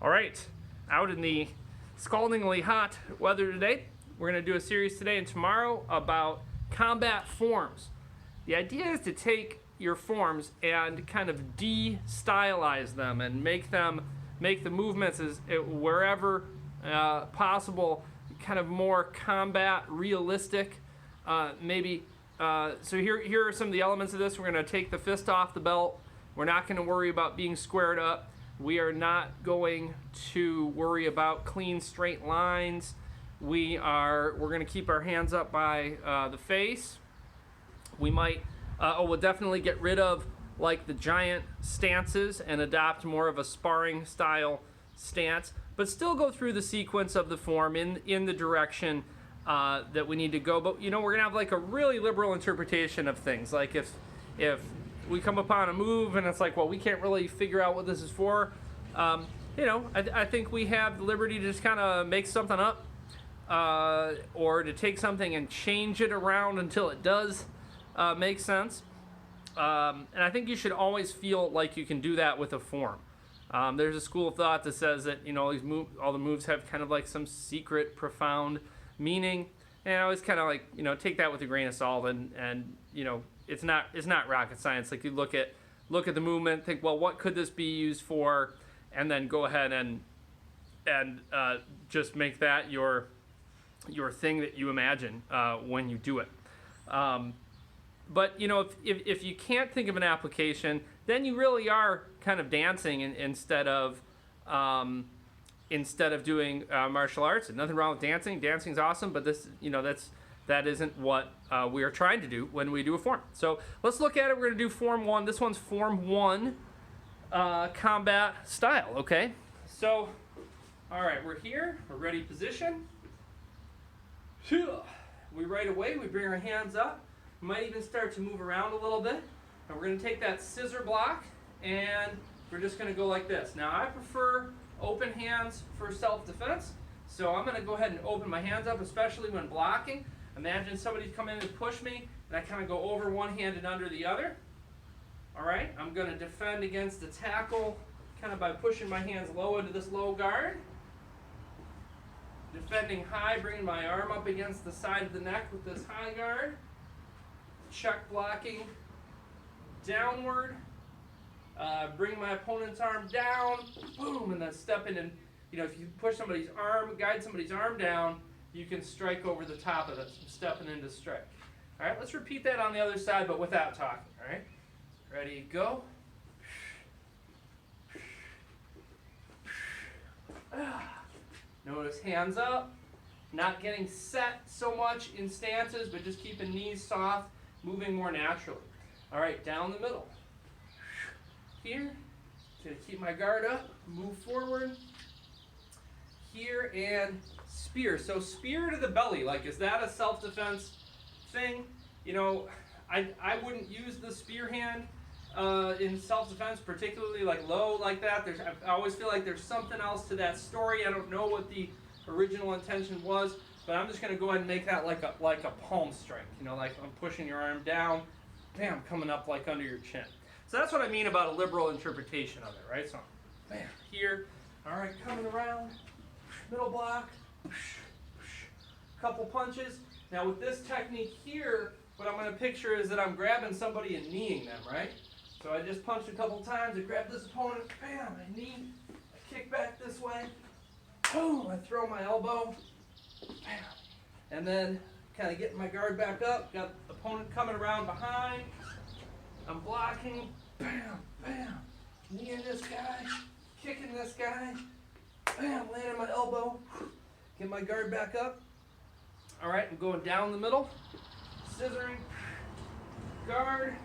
All right, out in the scaldingly hot weather today, we're going to do a series today and tomorrow about combat forms. The idea is to take your forms and kind of de-stylize them and make the movements as wherever possible kind of more combat realistic. Maybe so here are some of the elements of this. We're going to take the fist off the belt. We're not going to worry about being squared up. We are not going to worry about clean straight lines. We're going to keep our hands up by the face. We might we'll definitely get rid of like the giant stances and adopt more of a sparring style stance, but still go through the sequence of the form in the direction that we need to go. But we're gonna have like a really liberal interpretation of things. Like if we come upon a move and it's like, well, we can't really figure out what this is for. I think we have the liberty to just kind of make something up, or to take something and change it around until it does make sense. And I think you should always feel like you can do that with a form. There's a school of thought that says that all the moves have kind of like some secret, profound meaning, and I always kind of like take that with a grain of salt. And it's not rocket science. Like you look at the movement, think, well, what could this be used for, and then go ahead and just make that your thing that you imagine when you do it. But if you can't think of an application, then you really are kind of dancing instead of doing martial arts. And nothing wrong with dancing. Dancing's awesome, but that isn't what we are trying to do when we do a form. So let's look at it. We're going to do Form 1. This one's Form 1 combat style, okay? So, all right, we're here. We're ready position. We right away, we bring our hands up. We might even start to move around a little bit. And we're going to take that scissor block, and we're just going to go like this. Now, I prefer open hands for self-defense. So I'm going to go ahead and open my hands up, especially when blocking. Imagine somebody's come in and push me, and I kind of go over one hand and under the other. All right, I'm going to defend against the tackle kind of by pushing my hands low into this low guard. Defending high, bringing my arm up against the side of the neck with this high guard. Check blocking downward. Bring my opponent's arm down, boom, and then step in. And if you push somebody's arm, guide somebody's arm down, you can strike over the top of it, stepping into strike. All right, let's repeat that on the other side, but without talking. All right, ready, go. Notice hands up, not getting set so much in stances, but just keeping knees soft, moving more naturally. All right, down the middle. Here, gonna keep my guard up, move forward. Here, and spear. So spear to the belly, like, is that a self-defense thing? I wouldn't use the spear hand in self-defense, particularly like low like that. I always feel like there's something else to that story. I don't know what the original intention was, but I'm just going to go ahead and make that like a palm strike. Like I'm pushing your arm down, bam, coming up like under your chin. So that's what I mean about a liberal interpretation of it, right? So, bam, here, all right, coming around, middle block, couple punches. Now with this technique here, what I'm going to picture is that I'm grabbing somebody and kneeing them, right? So I just punch a couple times, I grab this opponent, bam, I knee, I kick back this way, boom, I throw my elbow, bam, and then kind of getting my guard back up, got the opponent coming around behind, I'm blocking, bam, bam, kneeing this guy, kicking this guy, bam, landing my elbow, get my guard back up. All right, I'm going down the middle, scissoring, guard,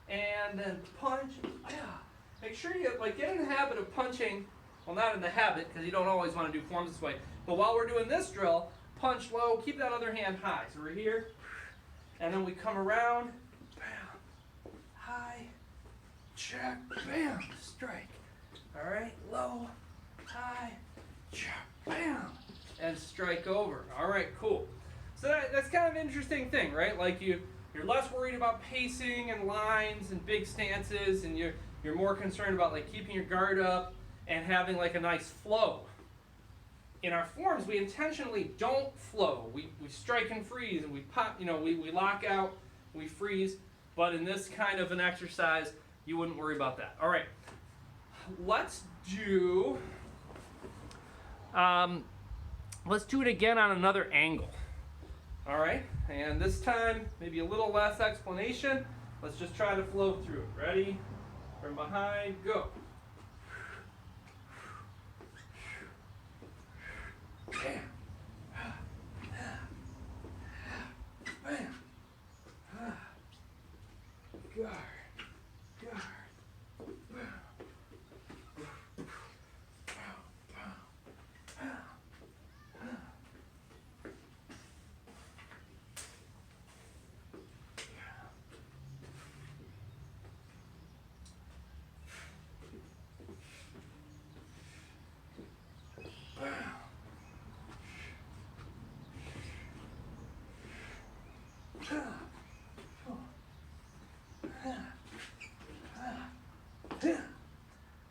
and then punch. Make sure you get in the habit of punching. Well, not in the habit, because you don't always want to do forms this way. But while we're doing this drill, punch low, keep that other hand high. So we're here, and then we come around, bam, high, check, bam, strike. All right, low, high, check, bam, and strike over. All right, cool. So that's kind of an interesting thing, right? Like you're you're less worried about pacing and lines and big stances, and you're more concerned about like keeping your guard up and having like a nice flow. In our forms, we intentionally don't flow. We strike and freeze, and we pop, we lock out, we freeze. But in this kind of an exercise, you wouldn't worry about that. All right, let's do it again on another angle. All right, and this time maybe a little less explanation. Let's just try to flow through it. Ready? From behind, go. Bam. Bam. Guard. Guard.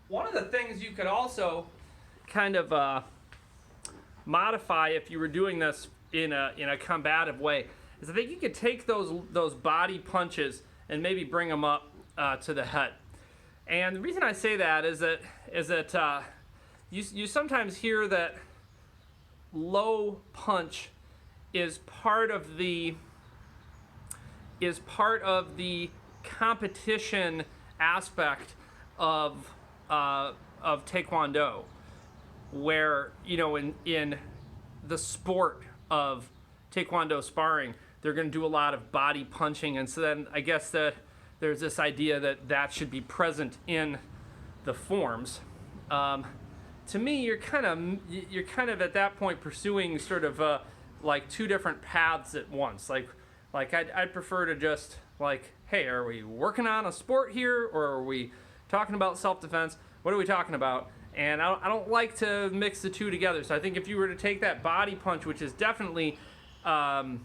One of the things you could also kind of modify if you were doing this in a combative way is I think you could take those body punches and maybe bring them up to the head. And the reason I say that is that you sometimes hear that low punch is part of the competition aspect of Taekwondo, where in the sport of Taekwondo sparring, they're going to do a lot of body punching, and so then I guess that there's this idea that should be present in the forms. To me, you're kind of at that point pursuing sort of like two different paths at once. Like I'd prefer to just like, hey, are we working on a sport here, or are we talking about self-defense? What are we talking about? And I don't like to mix the two together. So I think if you were to take that body punch, which is definitely a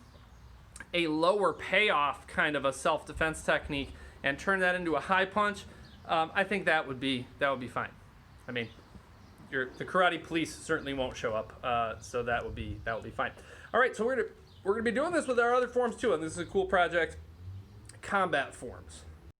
lower payoff kind of a self-defense technique, and turn that into a high punch, I think that would be fine. I mean, the karate police certainly won't show up, so that would be fine. All right, so we're gonna be doing this with our other forms too, and this is a cool project, combat forms.